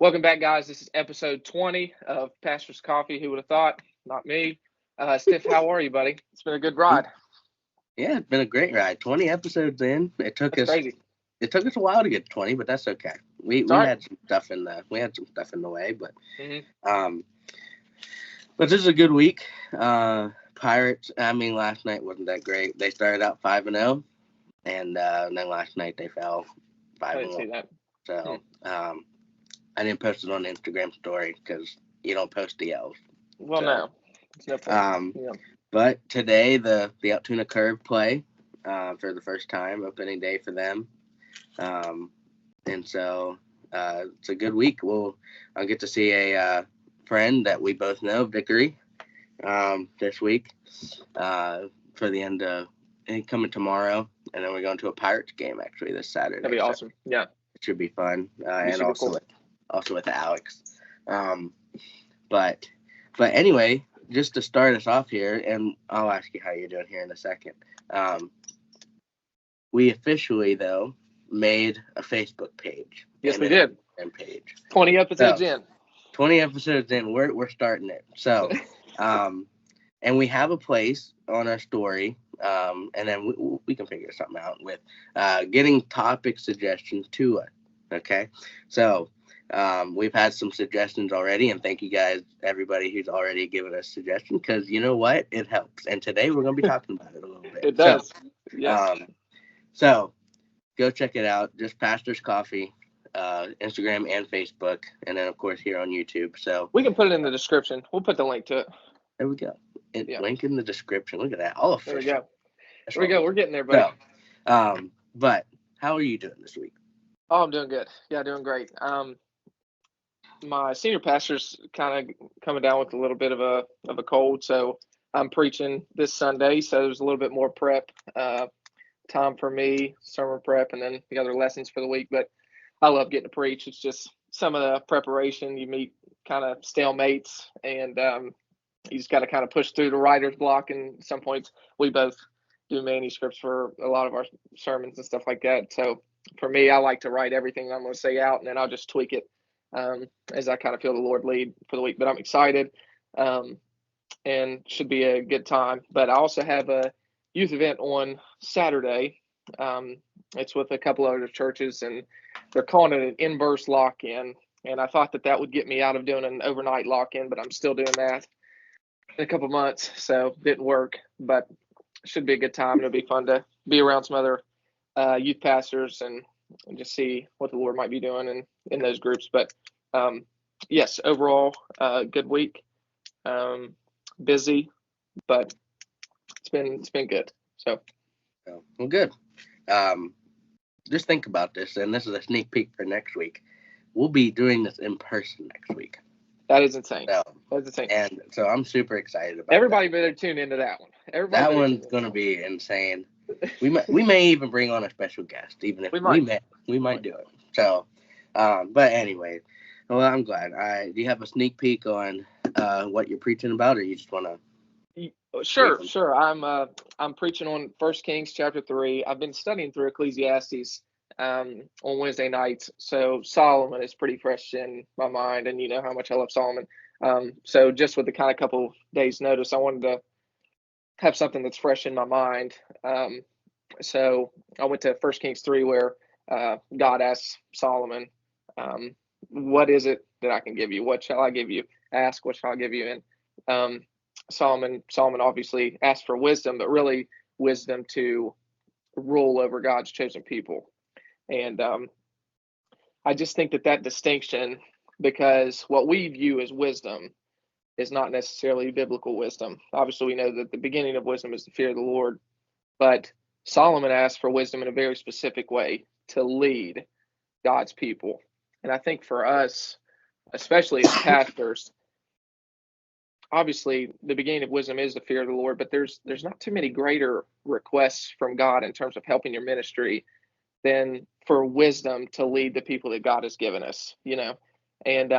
Welcome back, guys. This is episode 20 of Pastor's Coffee. Who would have thought? Not me. Stiff, how are you, buddy? It's been a good ride. Yeah, it's been a great ride. 20 episodes in. That's crazy. It took us a while to get to 20, but that's okay. We had some stuff in the way, but but this is a good week. Pirates. Last night wasn't that great. They started out 5-0, and then last night they fell 5-1. I didn't see that. So I didn't post it on the Instagram story because you don't post the L's. Well, no. It's no point. But today the Altoona Curve play for the first time, opening day for them, and so it's a good week. I'll get to see a friend that we both know, Vickery, this week for the end of coming tomorrow, and then we're going to a Pirates game actually this Saturday. That'd be awesome. Yeah, it should be fun, and also with Alex. But anyway, just to start us off here, and I'll ask you how you're doing here in a second. We officially, though, made a Facebook page. Yes, we did. Page. 20 episodes in. 20 episodes in. We're starting it. So, and we have a place on our story, and then we can figure something out with getting topic suggestions to us. Okay, so. We've had some suggestions already, and thank you guys, everybody who's already given us suggestions, because you know what? It helps. And today we're going to be talking about it a little bit. It does. Yes. So go check it out. Just Pastor's Coffee, Instagram and Facebook, and then, of course, here on YouTube. So we can put it in the description. We'll put the link to it. There we go. Link in the description. Look at that. All official. There we go. There we go. We're getting there, buddy. So, but how are you doing this week? Oh, I'm doing good. Yeah, doing great. My senior pastor's kind of coming down with a little bit of a cold, so I'm preaching this Sunday. So there's a little bit more prep time for me, sermon prep, and then the other lessons for the week. But I love getting to preach. It's just some of the preparation. You meet kind of stalemates, and you just got to kind of push through the writer's block. And at some points, we both do manuscripts for a lot of our sermons and stuff like that. So for me, I like to write everything I'm going to say out, and then I'll just tweak it as I kind of feel the Lord lead for the week. But I'm excited, and should be a good time. But I also have a youth event on Saturday. It's with a couple other churches, and they're calling it an in-burst lock-in. And I thought that would get me out of doing an overnight lock-in, but I'm still doing that in a couple months, so it didn't work. But it should be a good time. It'll be fun to be around some other youth pastors and just see what the Lord might be doing in those groups. But yes, overall, good week. Busy, but it's been good. So, well, good. Just think about this, and this is a sneak peek for next week. We'll be doing this in person next week. That is insane. That's insane. And so I'm super excited about everybody better tune into that one. That one's going to be insane. We may even bring on a special guest, even if we might do it. So, but anyway, well, I'm glad. Do you have a sneak peek on what you're preaching about, or you just want to? Sure. I'm preaching on 1 Kings chapter 3. I've been studying through Ecclesiastes on Wednesday nights, so Solomon is pretty fresh in my mind, and you know how much I love Solomon. So just with the kind of couple days notice, I wanted to have something that's fresh in my mind. So I went to 1 Kings 3 where God asks Solomon, what is it that I can give you? What shall I give you? Ask, what shall I give you? And Solomon obviously asked for wisdom, but really wisdom to rule over God's chosen people. And I just think that distinction, because what we view as wisdom is not necessarily biblical wisdom. Obviously, we know that the beginning of wisdom is the fear of the Lord, but Solomon asked for wisdom in a very specific way to lead God's people. And I think for us, especially as pastors, obviously the beginning of wisdom is the fear of the Lord, but there's not too many greater requests from God in terms of helping your ministry than for wisdom to lead the people that God has given us, you know. And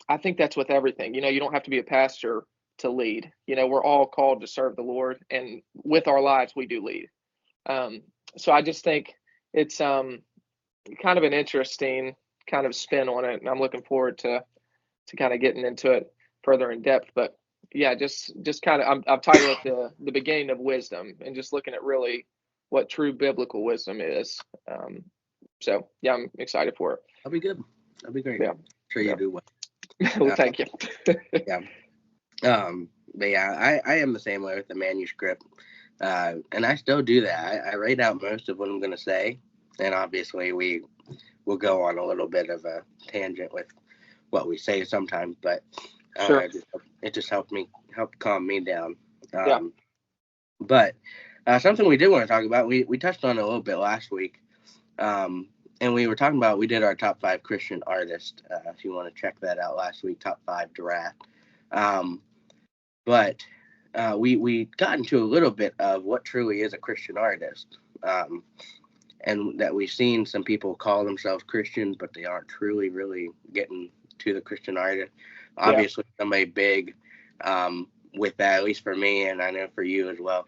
I think that's with everything. You know, you don't have to be a pastor to lead. You know, we're all called to serve the Lord, and with our lives, we do lead. So I just think it's kind of an interesting kind of spin on it, and I'm looking forward to kind of getting into it further in depth. But yeah, just kind of I've titled it the beginning of wisdom, and just looking at really what true biblical wisdom is. So yeah, I'm excited for it. That'll be good. That'll be great. Yeah. Sure you do well. Well, thank you. Yeah. But yeah, I am the same way with the manuscript. And I still do that. I write out most of what I'm going to say. And obviously we will go on a little bit of a tangent with what we say sometimes, but Sure. it just helped calm me down. Yeah. But something we did want to talk about, we touched on it a little bit last week. And we were talking about, we did our top 5 Christian artists. If you want to check that out last week, top 5 draft. But we got into a little bit of what truly is a Christian artist. And that we've seen some people call themselves Christians, but they aren't truly really getting to the Christian artist. Obviously, somebody big with that, at least for me, and I know for you as well,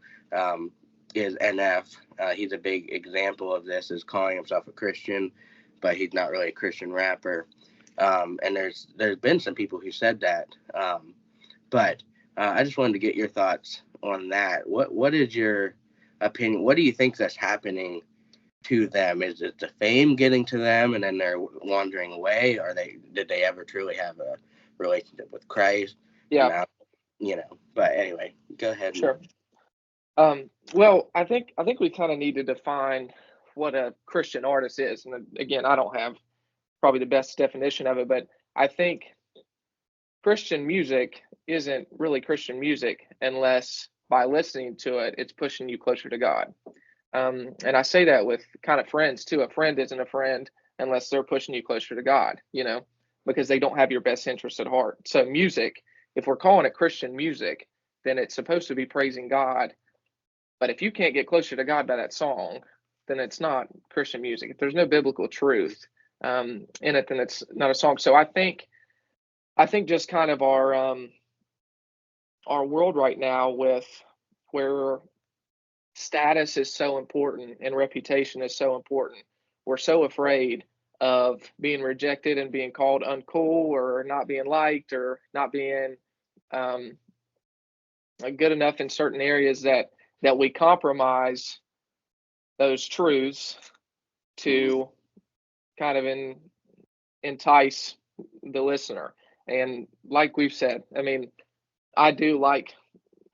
is NF. He's a big example of this, is calling himself a Christian, but he's not really a Christian rapper. And there's been some people who said that. But I just wanted to get your thoughts on that. What is your opinion? What do you think that's happening to them? Is it the fame getting to them and then they're wandering away? Or did they ever truly have a relationship with Christ? Yeah. Now, but anyway, go ahead. Sure. Well, I think we kind of need to define what a Christian artist is. And again, I don't have probably the best definition of it, but I think Christian music isn't really Christian music unless by listening to it, it's pushing you closer to God. And I say that with kind of friends too. A friend isn't a friend unless they're pushing you closer to God, because they don't have your best interest at heart. So music, if we're calling it Christian music, then it's supposed to be praising God. But if you can't get closer to God by that song, then it's not Christian music. If there's no biblical truth in it, then it's not a song. So I think just kind of our world right now, with where status is so important and reputation is so important, we're so afraid of being rejected and being called uncool or not being liked or not being good enough in certain areas that we compromise those truths to kind of entice the listener. And like we've said, I do like,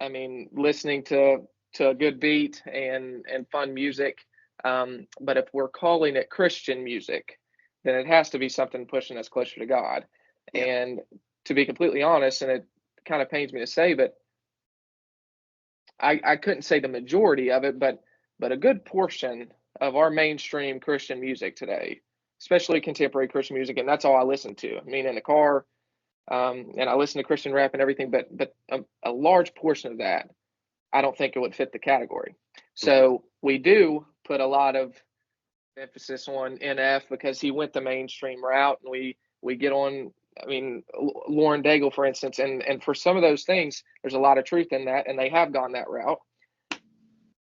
listening to a good beat and fun music. But if we're calling it Christian music, then it has to be something pushing us closer to God. Yeah. And to be completely honest, and it kind of pains me to say, but I couldn't say the majority of it, but a good portion of our mainstream Christian music today, especially contemporary Christian music, and that's all I listen to. In the car, and I listen to Christian rap and everything, but a large portion of that, I don't think it would fit the category. So we do put a lot of emphasis on NF because he went the mainstream route, and we get on. Lauren Daigle, for instance, and for some of those things, there's a lot of truth in that, and they have gone that route.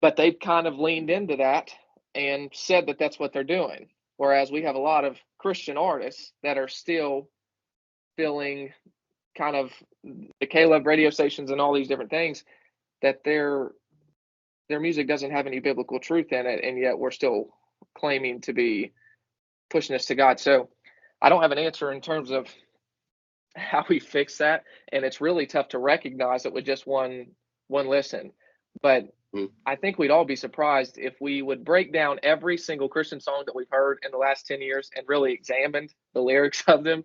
But they've kind of leaned into that and said that that's what they're doing. Whereas we have a lot of Christian artists that are still filling kind of the K-Love radio stations and all these different things, that their music doesn't have any biblical truth in it, and yet we're still claiming to be pushing us to God. So I don't have an answer in terms of how we fix that, and it's really tough to recognize it with just one listen. But I think we'd all be surprised if we would break down every single Christian song that we've heard in the last 10 years and really examined the lyrics of them.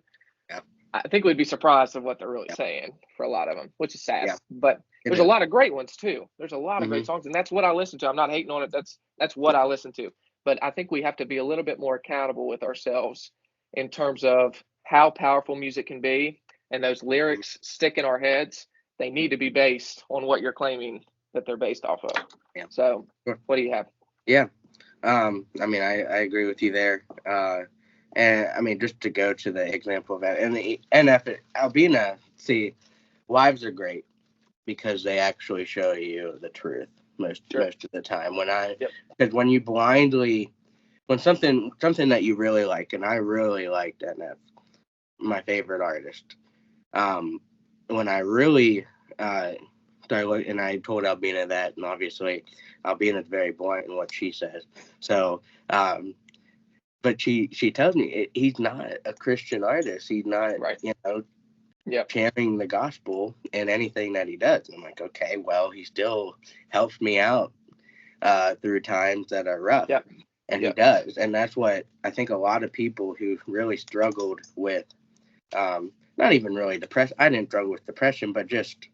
Yeah. I think we'd be surprised of what they're really saying for a lot of them, which is sad. Yeah. But there's a lot of great ones too. There's a lot of great songs, and that's what I listen to. I'm not hating on it. That's what I listen to. But I think we have to be a little bit more accountable with ourselves in terms of how powerful music can be, and those lyrics stick in our heads. They need to be based on what you're claiming that they're based off of. Yeah. So what do you have? Yeah. I agree with you there. And just to go to the example of that, and the NF Albina, see, lives are great because they actually show you the truth most of the time. Because when you blindly when something that you really like, and I really liked NF, my favorite artist. Um, when I really started looking, and I told Albina that, and obviously Albina's very blunt in what she says. So, but she tells me he's not a Christian artist. He's not, Right. Yep. sharing the gospel in anything that he does. And I'm like, okay, well, he still helps me out through times that are rough. Yep. And he Yep. does. And that's what I think a lot of people who really struggled with, not even really depression. I didn't struggle with depression, but just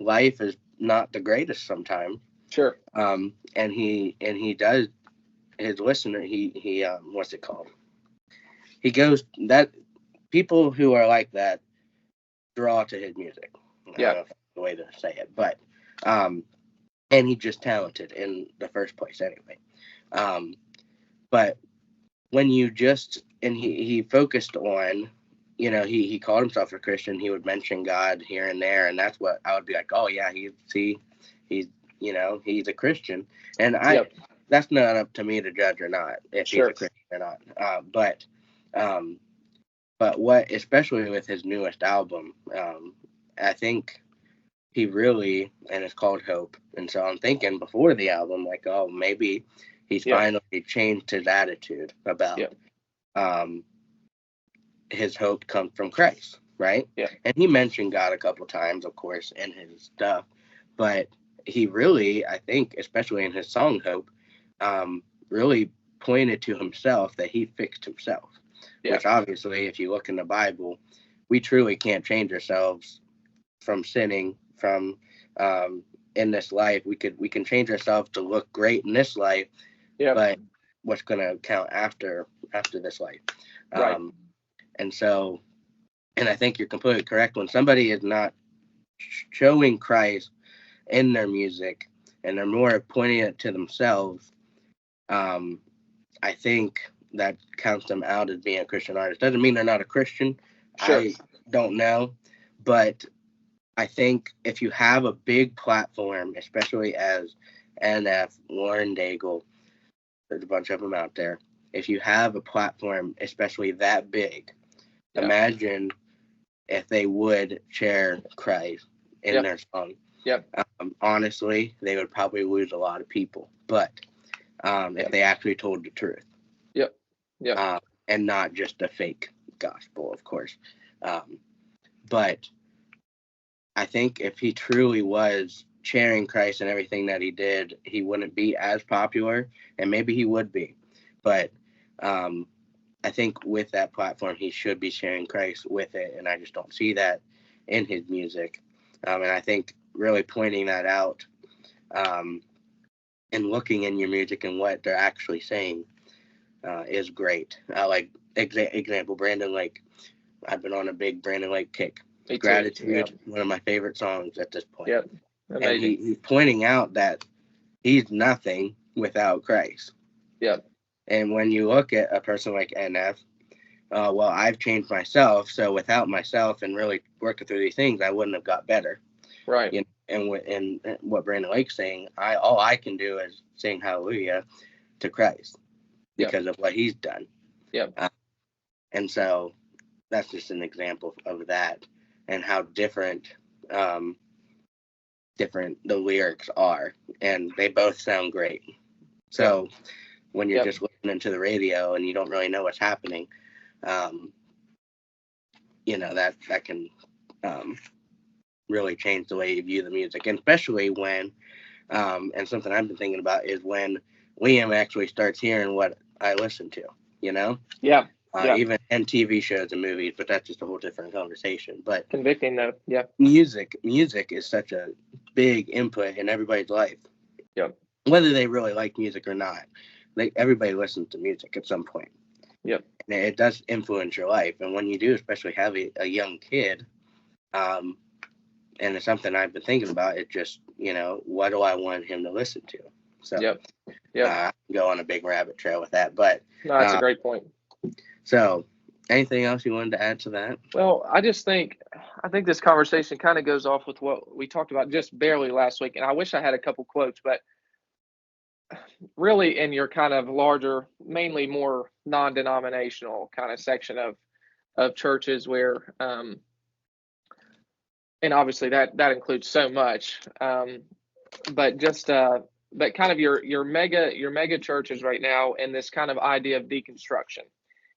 life is not the greatest sometimes. Sure. And he does his listener. He what's it called? He goes that people who are like that draw to his music. I don't know if that's the way to say it, but and he's just talented in the first place anyway. But when you just and he focused on, he called himself a Christian. He would mention God here and there, and that's what I would be like, oh yeah, he's he's a Christian, and that's not up to me to judge or not if he's a Christian or not. But what, especially with his newest album, I think he really, and it's called Hope. And so I'm thinking before the album, like, oh, maybe he's finally changed his attitude about his hope comes from Christ, right? Yeah. And he mentioned God a couple times, of course, in his stuff. But he really, I think, especially in his song Hope, really pointed to himself that he fixed himself. Yeah. Which obviously, if you look in the Bible, we truly can't change ourselves from sinning, from in this life. We can change ourselves to look great in this life, but what's going to count after this life? Right. And so, and I think you're completely correct. When somebody is not showing Christ in their music and they're more pointing it to themselves, I think that counts them out as being a Christian artist. Doesn't mean they're not a Christian. Sure. I don't know. But I think if you have a big platform, especially as NF, Lauren Daigle, there's a bunch of them out there. If you have a platform, especially that big, imagine if they would share Christ in their song. Honestly, they would probably lose a lot of people. But if they actually told the truth. And not just a fake gospel, of course. But I think if he truly was sharing Christ and everything that he did, he wouldn't be as popular, and maybe he would be. But I think with that platform, he should be sharing Christ with it, and I just don't see that in his music. And I think really pointing that out and looking in your music and what they're actually saying is great. Like example, Brandon Lake. I've been on a big Brandon Lake kick. Gratitude, one of my favorite songs at this point. And he's pointing out that he's nothing without Christ. And when you look at a person like NF, well, I've changed myself, so without myself and really working through these things, I wouldn't have got better. Right. And what Brandon Lake's saying, all I can do is sing hallelujah to Christ because of what he's done. And so that's just an example of that and how different the lyrics are, and they both sound great. So when you're just listening to the radio and you don't really know what's happening, that can really change the way you view the music, and especially when and something I've been thinking about is when Liam actually starts hearing what I listen to, even in TV shows and movies, but that's just a whole different conversation. But convicting though, music is such a big input in everybody's life. Whether they really like music or not, everybody listens to music at some point. And it does influence your life, and when you do, especially have a young kid, and it's something I've been thinking about. It just, what do I want him to listen to? So, I can go on a big rabbit trail with that, but no, that's a great point. So, anything else you wanted to add to that? Well, I think this conversation kind of goes off with what we talked about just barely last week, and I wish I had a couple quotes, but really in your kind of larger, mainly more non-denominational kind of section of churches where, and obviously that includes so much, but just but kind of your mega churches right now, and this kind of idea of deconstruction,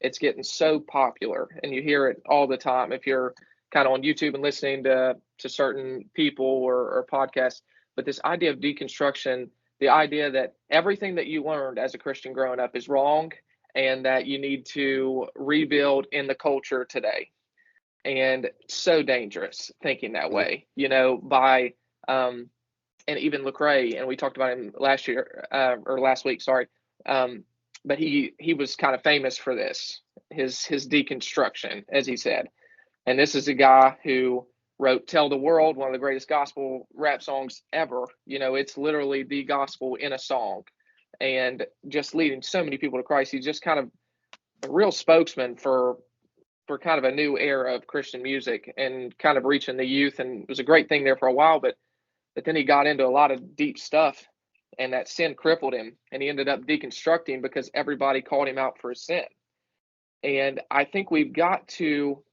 it's getting so popular, and you hear it all the time if you're kind of on YouTube and listening to certain people or podcasts. But this idea of deconstruction, the idea that everything that you learned as a Christian growing up is wrong, and that you need to rebuild in the culture today. And so dangerous thinking that Mhm. way, by and even Lecrae, and we talked about him last year, or last week, sorry. Um, but he was kind of famous for this, his deconstruction, as he said. And this is a guy who wrote "Tell the World," one of the greatest gospel rap songs ever. It's literally the gospel in a song, and just leading so many people to Christ. He's just kind of a real spokesman for kind of a new era of Christian music and kind of reaching the youth. And it was a great thing there for a while, but then he got into a lot of deep stuff, and that sin crippled him, and he ended up deconstructing because everybody called him out for his sin. And I think we've got to,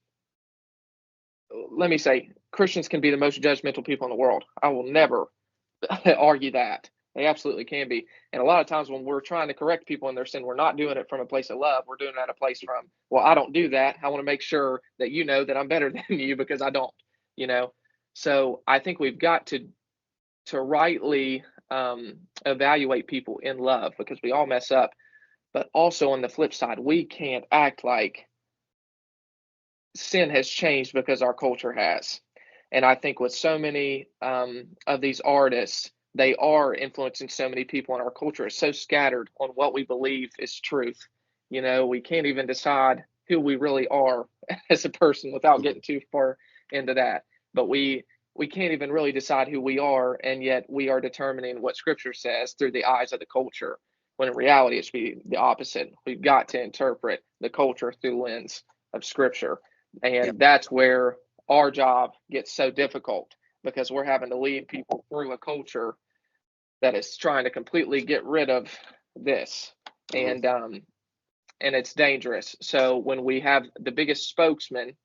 let me say, Christians can be the most judgmental people in the world. I will never argue that. They absolutely can be. And a lot of times when we're trying to correct people in their sin, we're not doing it from a place of love. We're doing it at a place from, well, I don't do that. I want to make sure that you know that I'm better than you because I don't, you know. So I think we've got to rightly evaluate people in love, because we all mess up. But also on the flip side, we can't act like sin has changed because our culture has. And I think with so many of these artists, they are influencing so many people, and our culture is so scattered on what we believe is truth. We can't even decide who we really are as a person without getting too far into that. But we can't even really decide who we are, and yet we are determining what Scripture says through the eyes of the culture. When in reality, it should be the opposite. We've got to interpret the culture through the lens of Scripture, Yep. and that's where our job gets so difficult, because we're having to lead people through a culture that is trying to completely get rid of this, Mhm. and it's dangerous. So when we have the biggest spokesman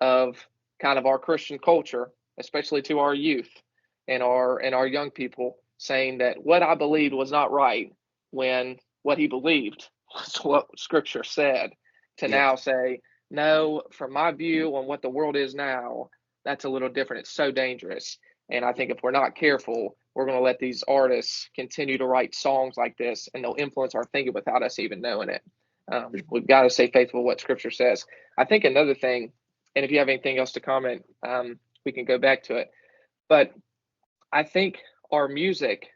of kind of our Christian culture, especially to our youth and our young people, saying that what I believed was not right, when what he believed was what Scripture said, to Yeah. now say, no, from my view on what the world is now, that's a little different. It's so dangerous. And I think if we're not careful, we're going to let these artists continue to write songs like this, and they'll influence our thinking without us even knowing it. We've got to stay faithful to what Scripture says. I think another thing, and if you have anything else to comment, we can go back to it. But I think our music,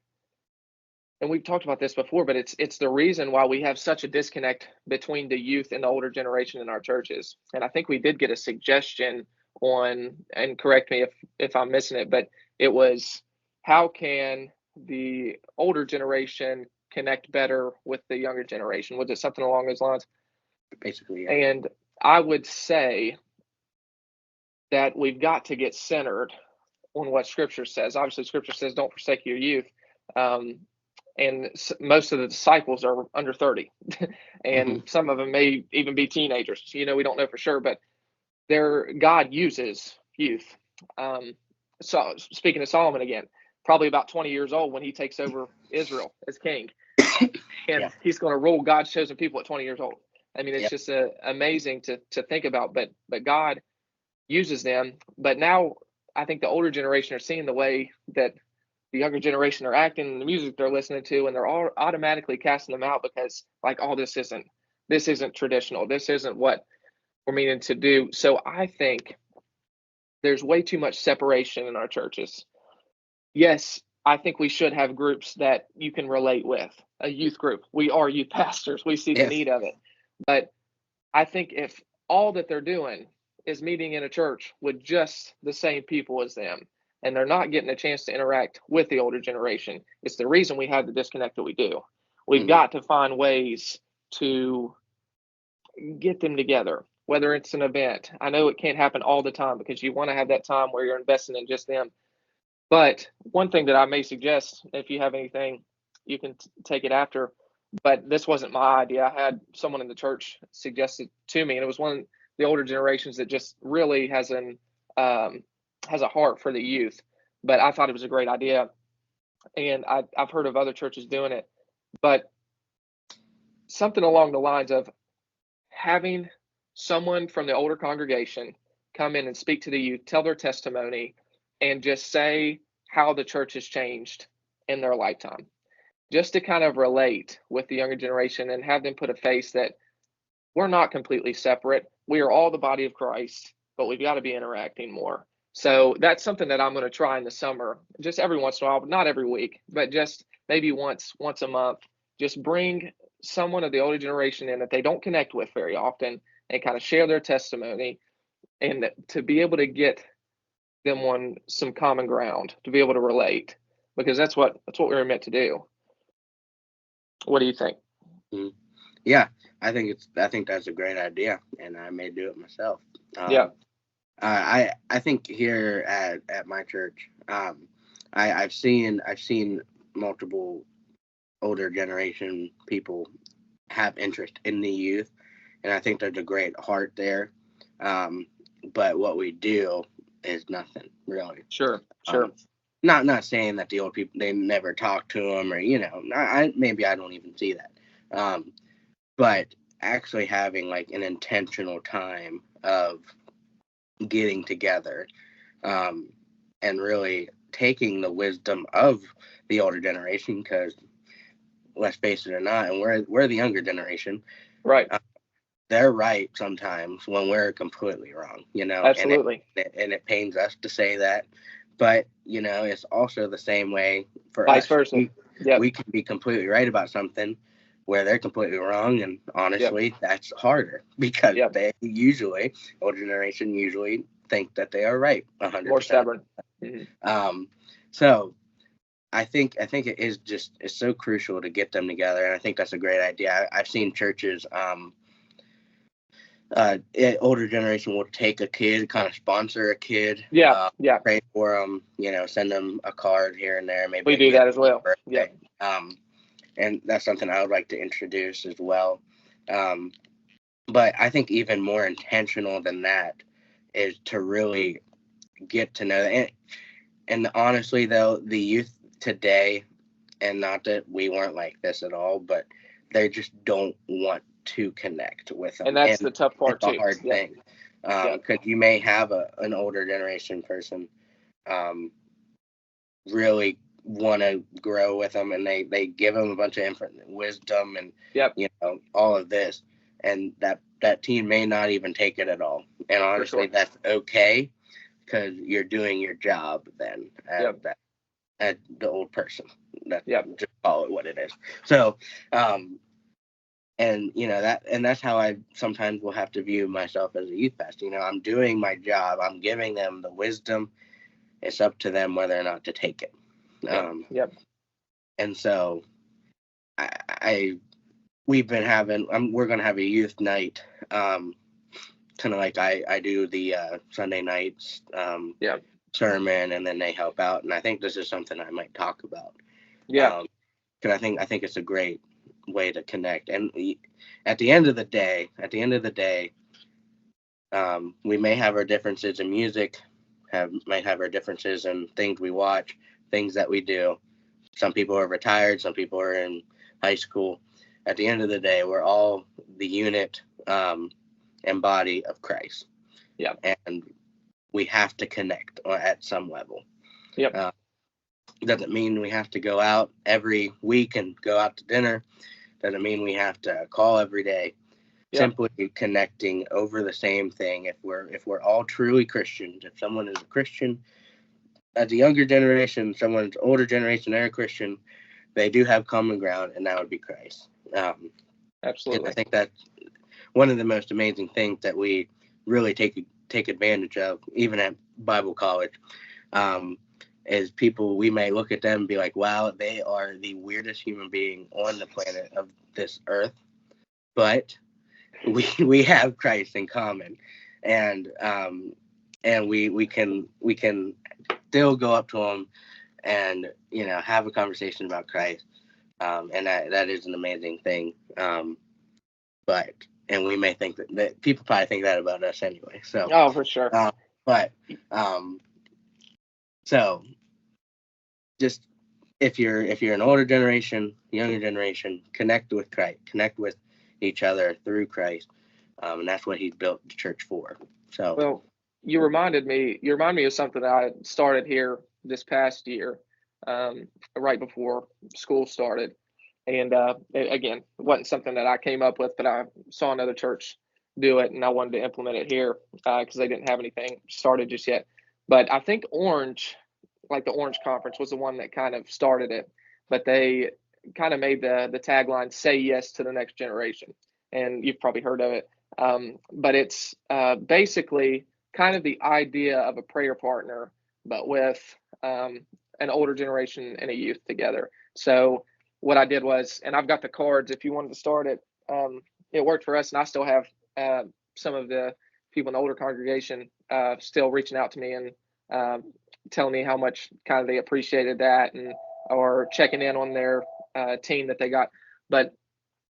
and we've talked about this before, but it's the reason why we have such a disconnect between the youth and the older generation in our churches. And I think we did get a suggestion on, and correct me if I'm missing it, but it was, how can the older generation connect better with the younger generation? Was it something along those lines? Basically, yeah. And I would say that we've got to get centered on what Scripture says. Obviously, Scripture says, "Don't forsake your youth," um, and most of the disciples are under 30, Hmm. and some of them may even be teenagers. We don't know for sure, but God uses youth. Um, so, speaking of Solomon again, probably about 20 years old when he takes over Israel as king, Yeah. and he's going to rule God's chosen people at 20 years old. I mean, it's Yep. just amazing to think about. But God uses them. But now I think the older generation are seeing the way that the younger generation are acting, the music they're listening to, and they're all automatically casting them out, because like, oh, this isn't traditional. This isn't what we're meaning to do. So I think there's way too much separation in our churches. Yes, I think we should have groups that you can relate with. A youth group. We are youth pastors. We see the Yes. need of it. But I think if all that they're doing is meeting in a church with just the same people as them, and they're not getting a chance to interact with the older generation, it's the reason we have the disconnect that we do. We've Hmm. got to find ways to get them together, whether it's an event. I know it can't happen all the time, because you want to have that time where you're investing in just them. But one thing that I may suggest, if you have anything, you can take it after. But this wasn't my idea. I had someone in the church suggest it to me, and it was one of the older generations that just really has a heart for the youth. But I thought it was a great idea, and I've heard of other churches doing it, but something along the lines of having someone from the older congregation come in and speak to the youth, tell their testimony, and just say how the church has changed in their lifetime, just to kind of relate with the younger generation and have them put a face that we're not completely separate. We are all the body of Christ, but we've got to be interacting more. So that's something that I'm going to try in the summer, just every once in a while, but not every week, but just maybe once a month. Just bring someone of the older generation in that they don't connect with very often and kind of share their testimony, and to be able to get them on some common ground, to be able to relate, because that's what we were meant to do. What do you think? Yeah, I think that's a great idea, and I may do it myself. Yeah. I think here at my church, I've seen multiple older generation people have interest in the youth, and I think there's a great heart there. But what we do is nothing really. Sure. Not saying that the old people, they never talk to them, or maybe I don't even see that. But actually having like an intentional time of getting together, and really taking the wisdom of the older generation, because let's face it or not, and we're the younger generation, right? They're right sometimes when we're completely wrong, Absolutely. And it pains us to say that, but it's also the same way for vice us. versa. We can be completely right about something where they're completely wrong, and honestly, that's harder because they older generation usually think that they are right 100%. More stubborn. Mm-hmm. So I think it is it's so crucial to get them together, and I think that's a great idea. I've seen churches, older generation will take a kid, kind of sponsor a kid, pray for them, send them a card here and there. Maybe we do that as well. And that's something I would like to introduce as well. But I think even more intentional than that is to really get to know that. And honestly, though, the youth today, and not that we weren't like this at all, but they just don't want to connect with them. And that's the tough part, too. It's a hard thing. Because you may have an older generation person really want to grow with them, and they give them a bunch of wisdom and all of this, and that teen may not even take it at all. And honestly, that's okay, because you're doing your job then at the old person. Just call it what it is. So and that's how I sometimes will have to view myself as a youth pastor. I'm doing my job, I'm giving them the wisdom. It's up to them whether or not to take it. And so we've been having, we're going to have a youth night, kind of like I do the Sunday nights sermon, and then they help out. And I think this is something I might talk about. Because I think it's a great way to connect. And at the end of the day, we may have our differences in music, might have our differences in things we watch, things that we do. Some people are retired, some people are in high school. At the end of the day, we're all the unit and body of Christ. And we have to connect at some level. Doesn't mean we have to go out every week and go out to dinner. Doesn't mean we have to call every day. Simply connecting over the same thing. If we're all truly Christians, if someone is a Christian, as a younger generation, someone's older generation, they're a Christian, they do have common ground, and that would be Christ. Absolutely. I think that's one of the most amazing things that we really take advantage of, even at Bible college, is people, we may look at them and be like, wow, they are the weirdest human being on the planet of this earth, but we have Christ in common, and we can still go up to them and have a conversation about Christ, And that is an amazing thing. And we may think that people probably think that about us anyway. So, Oh, for sure. But so just if you're an older generation, younger generation, connect with Christ, connect with each other through Christ, and that's what He built the church for. So, well, you remind me of something that I started here this past year, right before school started. And again, it wasn't something that I came up with, but I saw another church do it, and I wanted to implement it here because they didn't have anything started just yet. But I think Orange, like the Orange Conference, was the one that kind of started it. But they kind of made the tagline "Say Yes to the Next Generation," and you've probably heard of it. But it's basically kind of the idea of a prayer partner, but with an older generation and a youth together. So what I did was, and I've got the cards if you wanted to start it. It worked for us, and I still have some of the people in the older congregation still reaching out to me and telling me how much kind of they appreciated that, and or checking in on their team that they got. But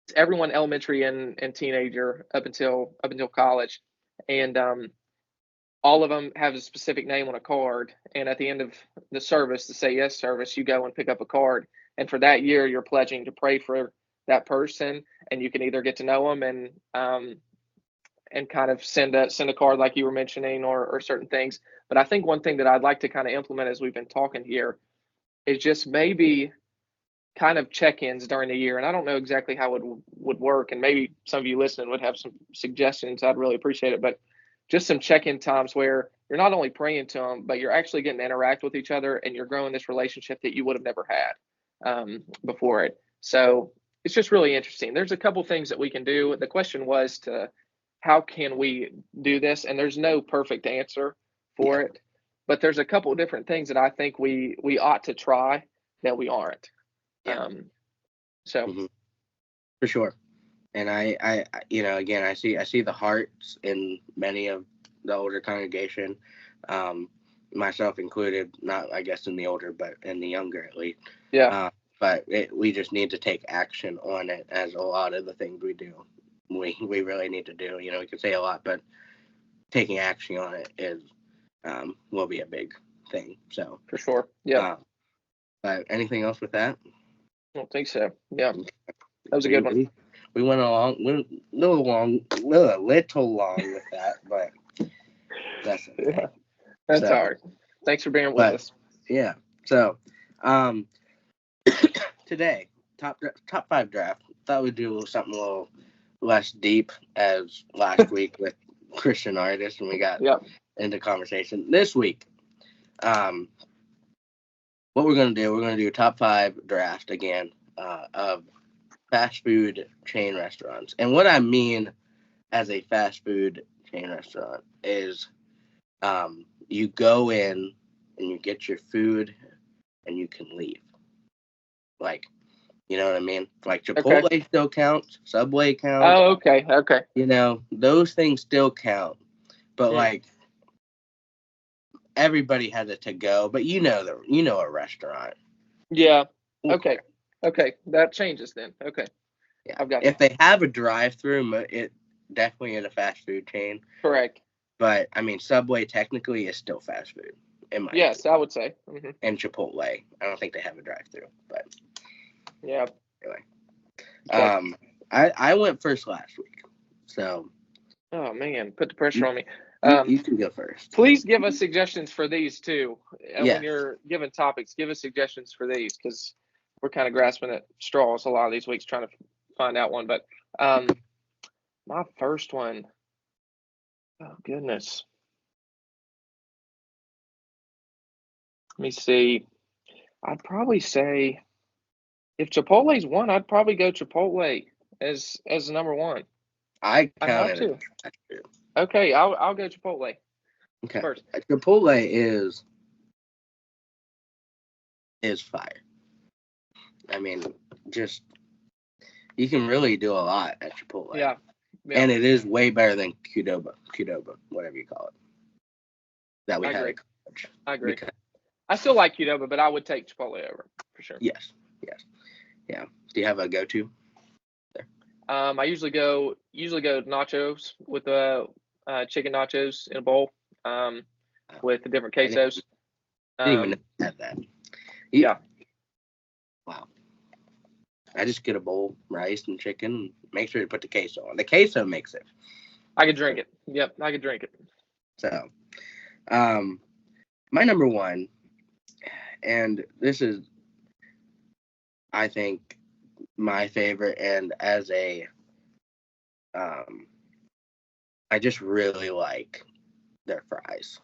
it's everyone elementary and teenager up until college, and all of them have a specific name on a card. And at the end of the service, the Say Yes service, you go and pick up a card. And for that year, you're pledging to pray for that person, and you can either get to know them and kind of send a card like you were mentioning, or certain things. But I think one thing that I'd like to kind of implement as we've been talking here is just maybe kind of check-ins during the year. And I don't know exactly how it would work, and maybe some of you listening would have some suggestions. I'd really appreciate it. But just some check-in times where you're not only praying to them, but you're actually getting to interact with each other, and you're growing this relationship that you would have never had before it. So it's just really interesting. There's a couple things that we can do. The question was to how can we do this? And there's no perfect answer for it, but there's a couple of different things that I think we ought to try that we aren't. yeah. So Mm-hmm. For sure. And I again, I see the hearts in many of the older congregation, myself included, not I guess in the older, but in the younger at least. yeah, But we just need to take action on it, as a lot of the things we do. We really need to do. We can say a lot, but taking action on it will be a big thing. So for sure. Yeah. But anything else with that? I don't think so. Yeah. That was a good one. We went a little long with that, but that's okay. Yeah, that's all right. Thanks for being with us. Yeah. So, today, top 5 draft. Thought we'd do something a little less deep as last week with Christian artists, and we got into conversation this week. What we're gonna do top 5 draft again of fast food chain restaurants. And what I mean as a fast food chain restaurant is you go in and you get your food and you can leave. Like, you know what I mean? Like Chipotle still counts, Subway counts. Oh, okay. Those things still count. But like everybody has a to go, but a restaurant. Yeah. Okay. That changes then. Okay. Yeah. I've got if they have a drive-through, it definitely is a fast food chain. Correct. But I mean, Subway technically is still fast food. Yes, I would say. Mm-hmm. And Chipotle, I don't think they have a drive-through, but yeah. Anyway, I went first last week, so. Oh man, put the pressure on me. You can go first. Please give us suggestions for these too. Yes. When you're giving topics, give us suggestions for these, because we're kind of grasping at straws a lot of these weeks trying to find out one. But my first one, oh goodness. Let me see. I'd probably say if Chipotle's one, I'd probably go Chipotle as number one. I have to. Okay, I'll go Chipotle. Okay. First. Chipotle is fire. I mean, just you can really do a lot at Chipotle. Yeah. And it is way better than Qdoba, whatever you call it. That we had. I agree. I still like Qdoba, but I would take Chipotle over for sure. Yes. Yeah. Do you have a go-to? I usually go nachos with the chicken nachos in a bowl with the different I didn't, quesos. didn't even know you had that. Yeah. Wow. I just get a bowl, rice and chicken, and make sure to put the queso on. The queso makes it. I could drink it. Yep, I could drink it. So, my number one, and this is, I think, my favorite, and as a, I just really like their fries.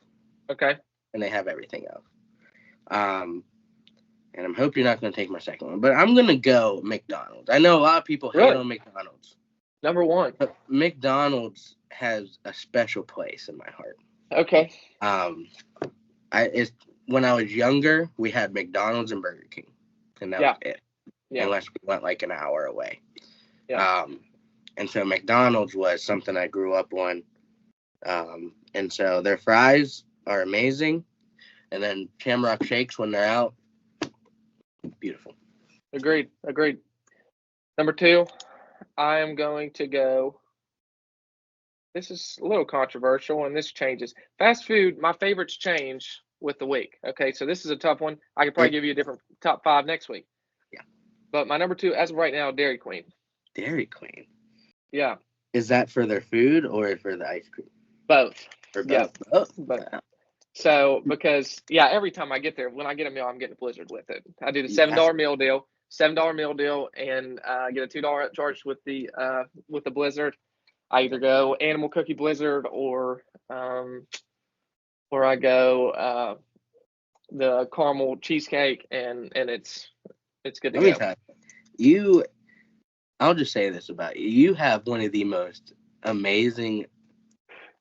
Okay. And they have everything else. And I'm hoping you're not going to take my second one, but I'm going to go McDonald's. I know a lot of people hate on McDonald's. Number one. But McDonald's has a special place in my heart. Okay. When I was younger, we had McDonald's and Burger King, and that was it. Yeah. Unless we went like an hour away. Yeah. And so McDonald's was something I grew up on. And so their fries are amazing. And then Shamrock Shakes when they're out, beautiful. Agreed. Number two, I am going to go. This is a little controversial, and this changes. Fast food, my favorites change with the week. Okay, so this is a tough one. I could probably give you a different top 5 next week. Yeah. But my number 2, as of right now, Dairy Queen. Dairy Queen? Yeah. Is that for their food or for the ice cream? Both. For both? Yeah. Both. So, because, every time I get there, when I get a meal, I'm getting a Blizzard with it. I do the $7 meal deal, and get a $2 charge with the Blizzard. I either go Animal Cookie Blizzard or I go the caramel cheesecake, and it's good to go. Let me tell you, I'll just say this about you. You have one of the most amazing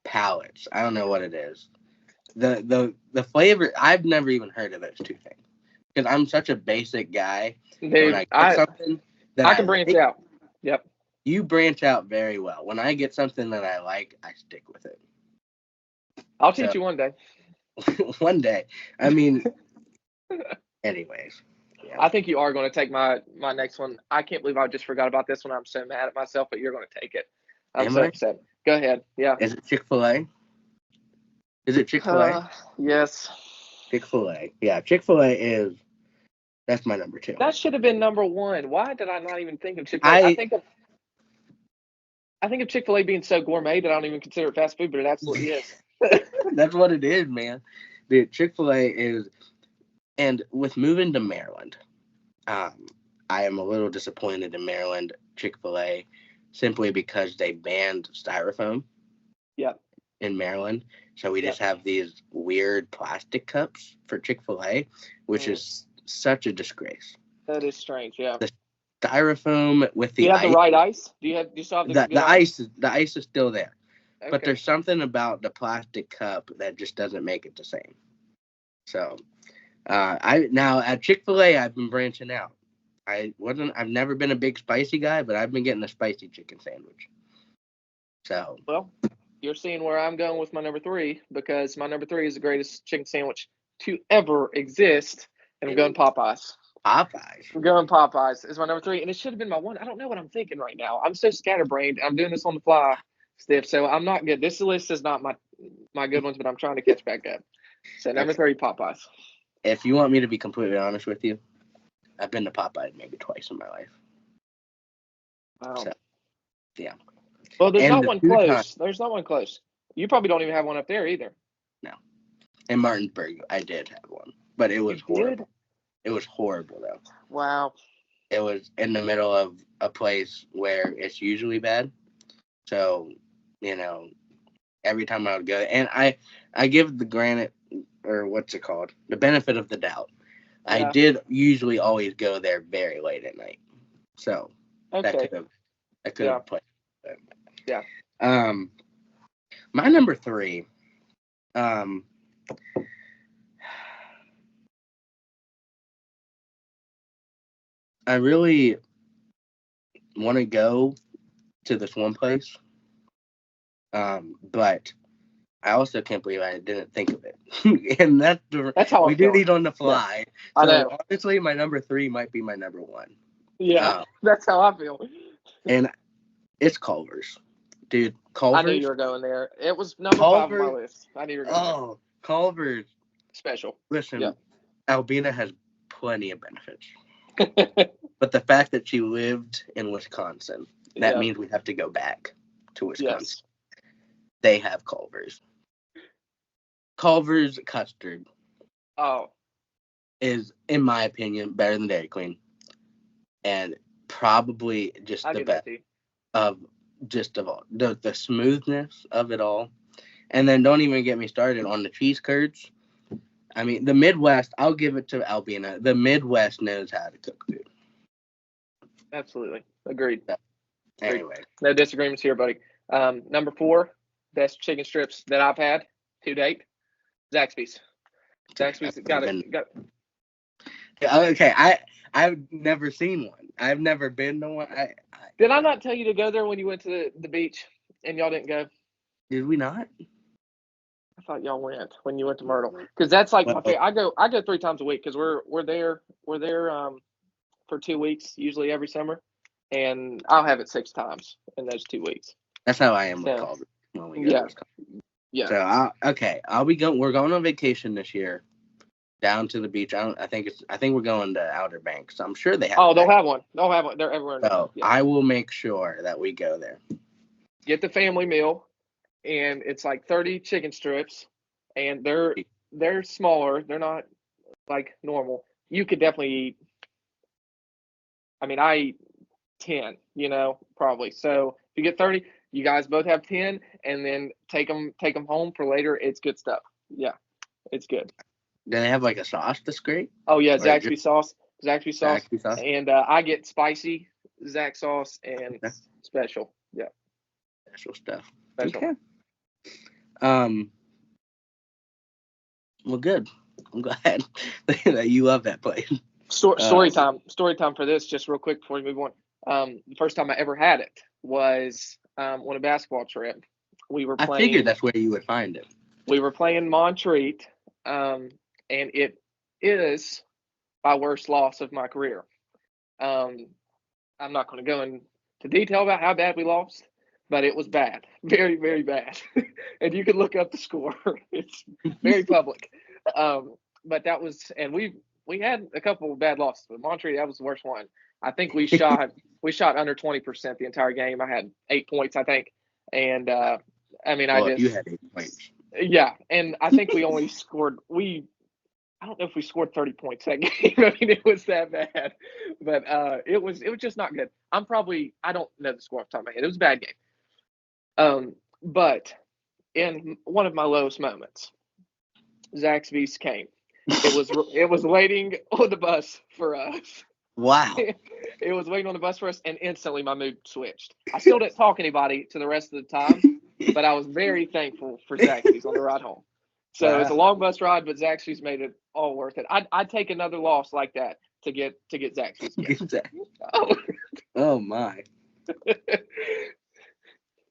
palates. I don't know what it is. The flavor, I've never even heard of those two things. Because I'm such a basic guy. Dude, when I get something that I can branch out. Yep. You branch out very well. When I get something that I like, I stick with it. I'll teach you one day. One day. I mean, anyways. Yeah. I think you are going to take my next one. I can't believe I just forgot about this one. I'm so mad at myself, but you're going to take it. I'm so upset. Go ahead. Yeah. Is it Chick-fil-A? Yes. Chick-fil-A. Yeah, Chick-fil-A that's my number 2. That should have been number 1. Why did I not even think of Chick-fil-A? I think of Chick-fil-A being so gourmet that I don't even consider it fast food, but it absolutely is. That's what it is, man. Dude, Chick-fil-A is, and with moving to Maryland, I am a little disappointed in Maryland Chick-fil-A simply because they banned styrofoam. Yep. In Maryland, so we just have these weird plastic cups for Chick-fil-A, which is such a disgrace. That is strange. Yeah. The styrofoam with the do you have ice, the right ice? Do you still have the ice? The ice is still there, okay. But there's something about the plastic cup that just doesn't make it the same. So, now at Chick-fil-A, I've been branching out. I've never been a big spicy guy, but I've been getting a spicy chicken sandwich. So, well, you're seeing where I'm going with my number 3, because my number 3 is the greatest chicken sandwich to ever exist, and I'm going Popeyes. I'm going Popeyes is my number 3, and it should have been my 1. I don't know what I'm thinking right now. I'm so scatterbrained. I'm doing this on the fly, stiff, so I'm not good. This list is not my good ones, but I'm trying to catch back up. So number 3, Popeyes. If you want me to be completely honest with you, I've been to Popeyes maybe twice in my life. Wow. So, yeah. Well, there's not one close. There's not one close. You probably don't even have one up there either. No. In Martinsburg, I did have one, but it was horrible. It was horrible, though. Wow. It was in the middle of a place where it's usually bad. So, every time I would go, and I give the the benefit of the doubt. Yeah. I did usually always go there very late at night. So, okay. that could have played. Yeah. My number 3, I really want to go to this one place, but I also can't believe I didn't think of it. And that's how we do these on the fly. Yeah. So honestly, my number 3 might be my number 1. Yeah, that's how I feel. And it's Culver's, dude. I knew you Culver's, were going there. It was number 5 on my Culver's. list. I knew you were going there. Oh, Culver's. Special. Listen, Yeah. Albina has plenty of benefits, but the fact that she lived in Wisconsin, that means we have to go back to Wisconsin. Yes. They have Culver's. Culver's custard. Oh. Is, in my opinion, better than Dairy Queen, and probably just the best of all the smoothness of it all. And then don't even get me started on the cheese curds. I mean, the Midwest, I'll give it to Albina. The Midwest knows how to cook food. Absolutely. Agreed. Anyway. No disagreements here, buddy. Number 4, best chicken strips that I've had to date, Zaxby's. Zaxby's got it. Okay, I've never seen one. I've never been to one. Did I not tell you to go there when you went to the beach and y'all didn't go? Did we not? I thought y'all went when you went to Myrtle, because that's like my favorite. I go 3 times a week because we're there for 2 weeks usually every summer, and I'll have it 6 times in those 2 weeks. That's how I am with Culver when we go. Yeah. So we're going on vacation this year, down to the beach. I think we're going to Outer Banks. I'm sure they have. Oh, they'll have one. They're everywhere. So I will make sure that we go there. Get the family meal, and it's like 30 chicken strips, and they're smaller. They're not like normal. You could definitely eat. I mean, I eat 10. Probably. So if you get 30, you guys both have 10, and then take them home for later. It's good stuff. Yeah, it's good. Do they have like a sauce that's great? Oh yeah, Zaxby sauce, and I get spicy Zax sauce and special. Yeah, special stuff. Special. Okay. Well, good. I'm glad that you love that place. Story time for this, just real quick before we move on. The first time I ever had it was on a basketball trip. We were playing. I figured that's where you would find it. We were playing Montreat, and it is my worst loss of my career. I'm not going to go into detail about how bad we lost, but it was bad, very, very bad. And you can look up the score; it's very public. But that was, and we had a couple of bad losses, but Montreat, that was the worst one. I think we shot under 20% the entire game. I had 8 points, I think, and I mean, you had 8 points. Yeah, and I think we only scored. I don't know if we scored 30 points that game. I mean, it was that bad, but it was just not good. I don't know the score off the top of my head. It was a bad game. But in one of my lowest moments, Zaxby's came. It was waiting on the bus for us. Wow. It was waiting on the bus for us, and instantly my mood switched. I still didn't talk to anybody to the rest of the time, but I was very thankful for Zaxby's on the ride home. So It was a long bus ride, but Zaxby's made it all worth it. I'd take another loss like that to get Zaxby's. Oh my.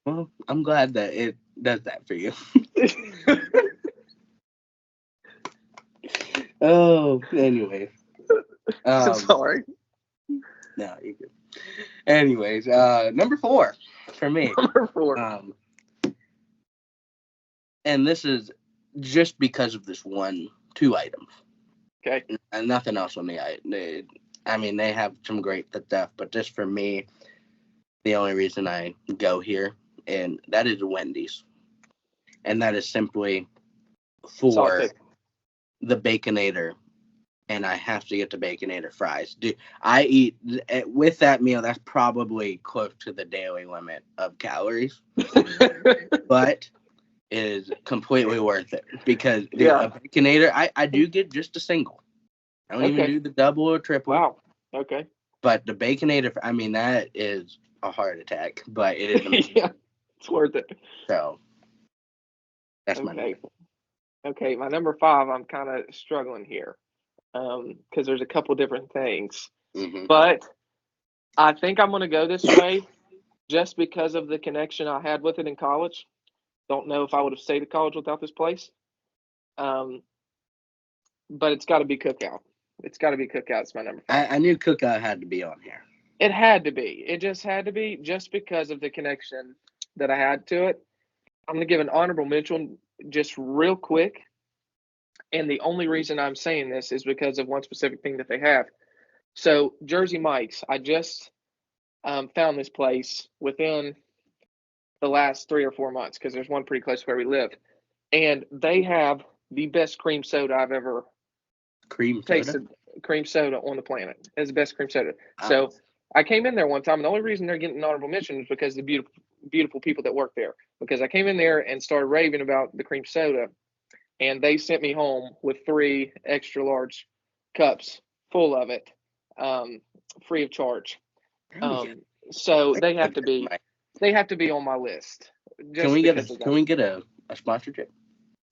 Well, I'm glad that it does that for you. Oh, anyway. Sorry. No, you're good. Anyways, number 4 for me. Number 4. And this is just because of this 2 items. Okay. And nothing else on the I mean, they have some great stuff, but just for me, the only reason I go here, and that is Wendy's. And that is simply for the Baconator. And I have to get the Baconator fries. Dude, I eat, with that meal, that's probably close to the daily limit of calories. But it is completely worth it. Because a Baconator, I do get just a single. I don't even do the double or triple. Wow. Okay. But the Baconator, I mean, that is a heart attack. But it is amazing. Yeah, it's worth it. So, that's my number. Okay, my number 5, I'm kind of struggling here. Because there's a couple different things. Mm-hmm. But I think I'm going to go this way just because of the connection I had with it in college. Don't know if I would have stayed at college without this place. But it's got to be Cookout. It's got to be Cookout. It's my number 5. I knew Cookout had to be on here. It had to be. It just had to be, just because of the connection that I had to it. I'm going to give an honorable mention just real quick. And the only reason I'm saying this is because of one specific thing that they have. So, Jersey Mike's, I just found this place within the last 3 or 4 months because there's one pretty close to where we live. And they have the best cream soda I've ever Cream soda. tasted. Cream soda on the planet. It's the best cream soda. Wow. So, I came in there one time, and the only reason they're getting an honorable mention is because of the beautiful, beautiful people that work there. Because I came in there and started raving about the cream soda, and they sent me home with 3 extra large cups full of it, free of charge. So they have to be on my list Can just we get because of can that. we get a sponsorship?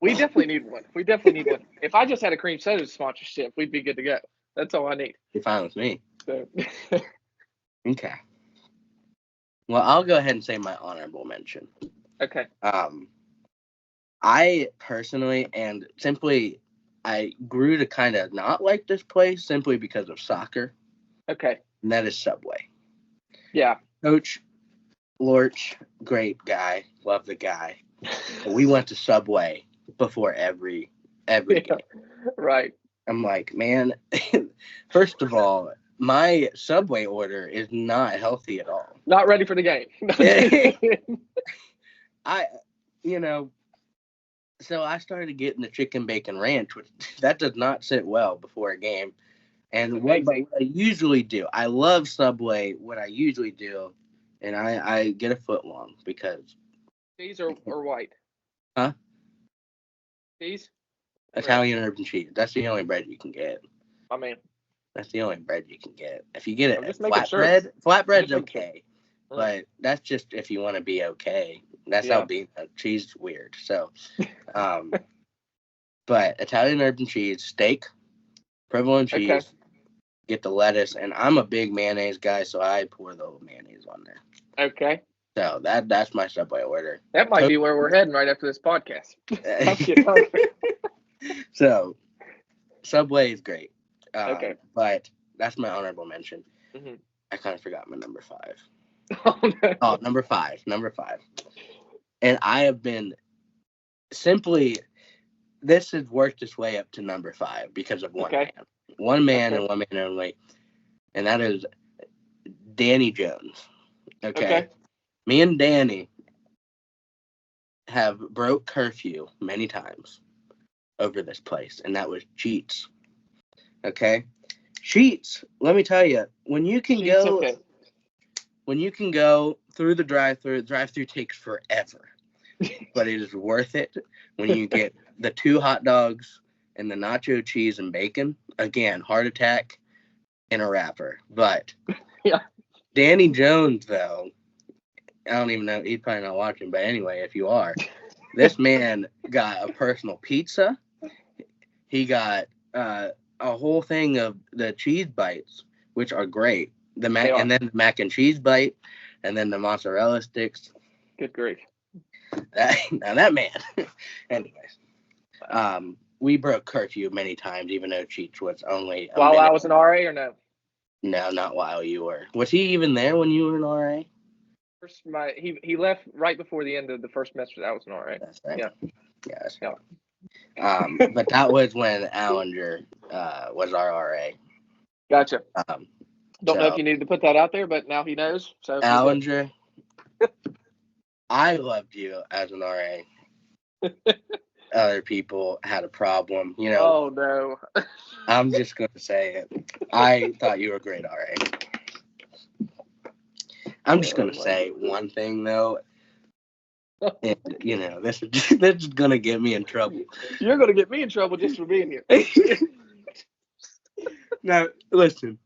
We definitely need one. We definitely need one. If I just had a cream soda sponsorship, we'd be good to go. That's all I need. You're fine with me. So. Okay. Well, I'll go ahead and say my honorable mention. Okay. I personally and simply, I grew to kind of not like this place simply because of soccer. Okay. And that is Subway. Yeah. Coach Lorch, great guy, love the guy. We went to Subway before every game. Right. I'm like, man, first of all, my Subway order is not healthy at all. Not ready for the game. So I started getting the chicken bacon ranch, which that does not sit well before a game. And what I usually do, I love Subway. What I usually do, and I get a foot long because cheese or white? Huh? Cheese? Italian urban cheese. That's the only bread you can get. I mean, that's the only bread you can get. If you get it flatbread's okay. Sure. But that's just if you want to be okay. That's how being cheese is weird. So, but Italian urban cheese, steak, provolone cheese, get the lettuce, and I'm a big mayonnaise guy, so I pour the mayonnaise on there. Okay. So that's my Subway order. That might be where we're heading right after this podcast. So, Subway is great. Okay. But that's my honorable mention. Mm-hmm. I kind of forgot my number 5. Oh, no. Oh, number five. And I have been simply, this has worked its way up to number 5 because of one man. One man and one man only. And that is Danny Jones. Okay. Me and Danny have broke curfew many times over this place, and that was Sheetz. Okay? Sheetz, let me tell you, when you can go through the drive-thru takes forever. But it is worth it when you get the 2 hot dogs and the nacho cheese and bacon. Again, heart attack in a wrapper. But Danny Jones, though, I don't even know, he's probably not watching, but anyway, if you are, this man got a personal pizza. He got a whole thing of the cheese bites, which are great. And then the mac and cheese bite, and then the mozzarella sticks. Good grief. Now that man. Anyways, we broke curfew many times, even though Cheech was only a while minute. I was an RA or no? No, not while you were. Was he even there when you were an RA? He left right before the end of the first semester that I was an RA. That's right. Yeah. Yes. Yeah. But that was when Allinger was our RA. Gotcha. Don't know if you needed to put that out there, but now he knows. So Allinger, I loved you as an RA. Other people had a problem, you know. Oh no. I'm just gonna say it. I thought you were a great RA. I'm just gonna say one thing though. And, you know, this is gonna get me in trouble. You're gonna get me in trouble just for being here. Now, listen.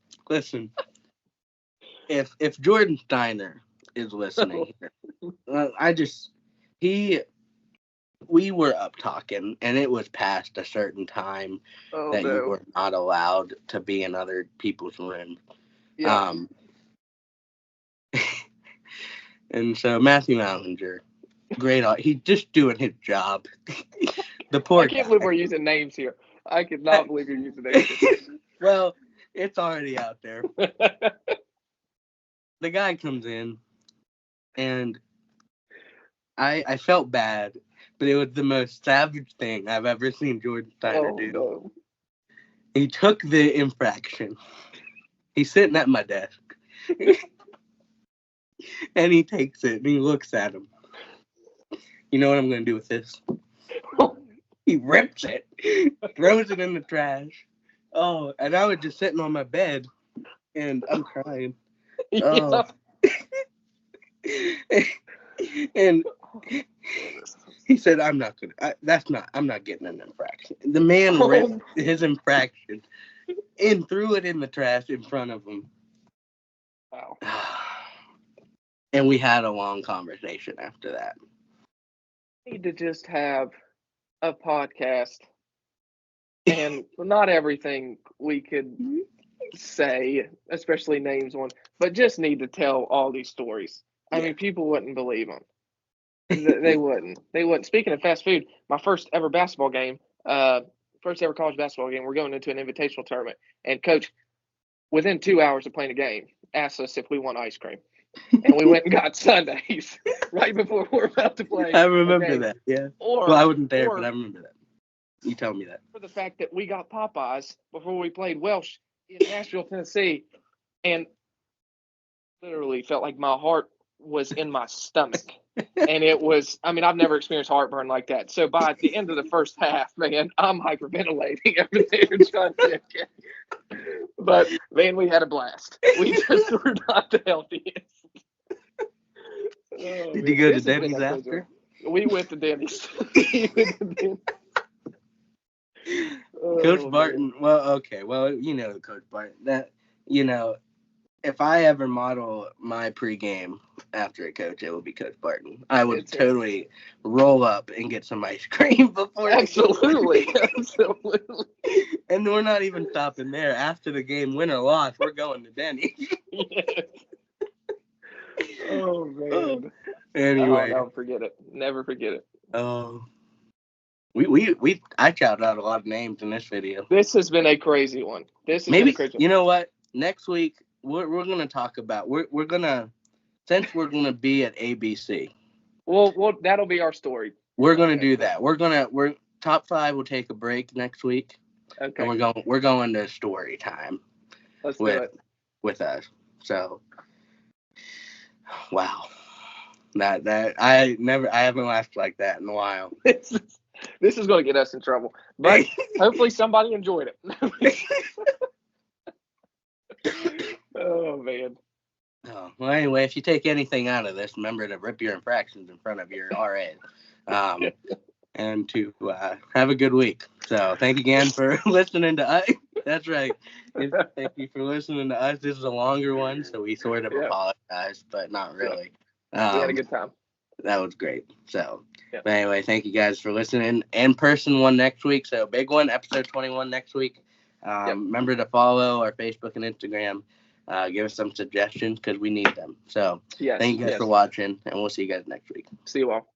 If Jordan Steiner is listening here, we were up talking, and it was past a certain time you were not allowed to be in other people's rooms. Yeah. And so Matthew Allinger, great. He's just doing his job. The poor I can't believe we're using names here. I could not believe you're using names. Well, it's already out there. the guy comes in, and I felt bad, but it was the most savage thing I've ever seen Jordan Steiner do. No. He took the infraction. He's sitting at my desk. And he takes it and he looks at him. You know what I'm going to do with this? He rips it, throws it in the trash. Oh, and I was just sitting on my bed and I'm crying. Oh. And he said, I'm not getting an infraction. The man ripped his infraction and threw it in the trash in front of him. Wow. And we had a long conversation after that. We need to just have a podcast, and not everything we could say, especially names one, but just need to tell all these stories. I mean, people wouldn't believe them. They wouldn't. They wouldn't. Speaking of fast food, my first ever basketball game, first ever college basketball game, we're going into an invitational tournament, and coach, within 2 hours of playing a game, asked us if we want ice cream. And we went and got sundaes right before we're about to play. I remember that, yeah. Well, I wasn't there, but I remember that. You tell me that. For the fact that we got Popeyes before we played Welsh in Nashville, Tennessee, and literally felt like my heart was in my stomach. And it was, I mean, I've never experienced heartburn like that. So by the end of the first half, man, I'm hyperventilating over there trying to get. But man, we had a blast. We just were not the healthiest. Did you go to Denny's after? We went to Denny's. Coach Barton. Man. Well, okay. Well, you know Coach Barton. That, you know, if I ever model my pregame after a coach, it would be Coach Barton. I would totally roll up and get some ice cream before. Absolutely. Absolutely. And we're not even stopping there. After the game, win or loss, we're going to Denny's. Yes. Oh, man. Anyway. I'll forget it. Never forget it. Oh. I shouted out a lot of names in this video. This has been a crazy one. Been a crazy one. You know what? Next week, we're going to talk about, we're going to, since we're going to be at ABC. Well, that'll be our story. We're going to do that. We're top 5 will take a break next week. Okay. And we're going to story time. Let's do it. With us. So, wow. That I haven't laughed like that in a while. This is going to get us in trouble. But hopefully somebody enjoyed it. Oh, man. Oh, well, anyway, if you take anything out of this, remember to rip your infractions in front of your RA. And to have a good week. So thank you again for listening to us. That's right. Thank you for listening to us. This is a longer one, so we sort of apologize, but not really. We had a good time. That was great. So, But anyway, thank you guys for listening. In-person one next week. So big one, episode 21 next week. Remember to follow our Facebook and Instagram. Give us some suggestions because we need them. So thank you guys for watching, and we'll see you guys next week. See you all.